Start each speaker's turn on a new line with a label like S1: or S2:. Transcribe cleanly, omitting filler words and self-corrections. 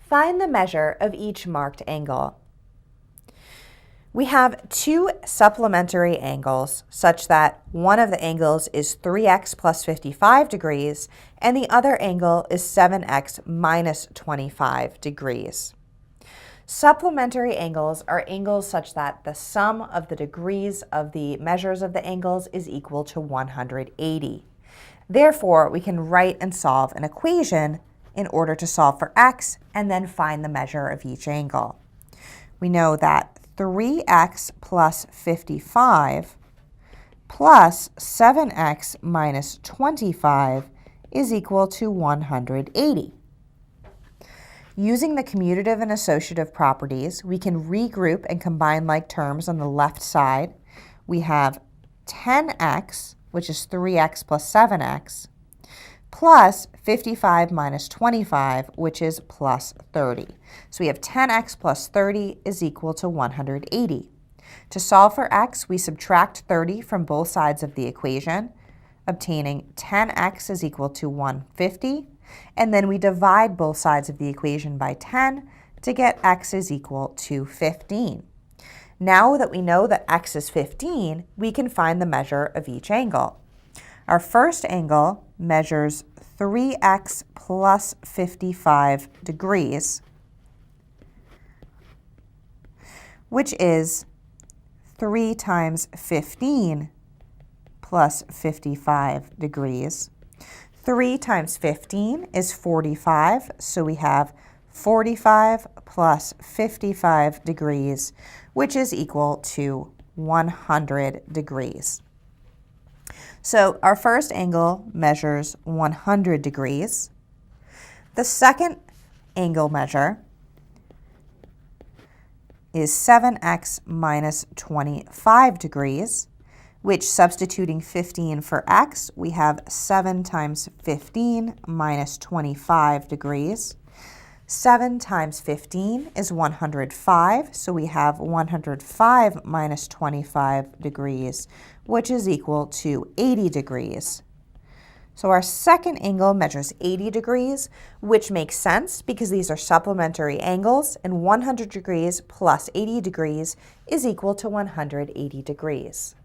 S1: Find the measure of each marked angle. We have two supplementary angles such that one of the angles is 3x plus 55 degrees and the other angle is 7x minus 25 degrees. Supplementary angles are angles such that the sum of the degrees of the measures of the angles is equal to 180. Therefore, we can write and solve an equation in order to solve for x and then find the measure of each angle. We know that 3x plus 55 plus 7x minus 25 is equal to 180. Using the commutative and associative properties, we can regroup and combine like terms on the left side. We have 10x, which is 3x plus 7x, plus 55 minus 25, which is plus 30. So we have 10x plus 30 is equal to 180. To solve for x, we subtract 30 from both sides of the equation, obtaining 10x is equal to 150, and then we divide both sides of the equation by 10 to get x is equal to 15. Now that we know that x is 15, we can find the measure of each angle. Our first angle measures 3x plus 55 degrees, which is 3 times 15 plus 55 degrees. 3 times 15 is 45, so we have 45 plus 55 degrees, which is equal to 100 degrees. So our first angle measures 100 degrees. The second angle measure is 7x minus 25 degrees, which, substituting 15 for x, we have 7 times 15 minus 25 degrees. 7 times 15 is 105, so we have 105 minus 25 degrees, which is equal to 80 degrees. So our second angle measures 80 degrees, which makes sense because these are supplementary angles, and 100 degrees plus 80 degrees is equal to 180 degrees.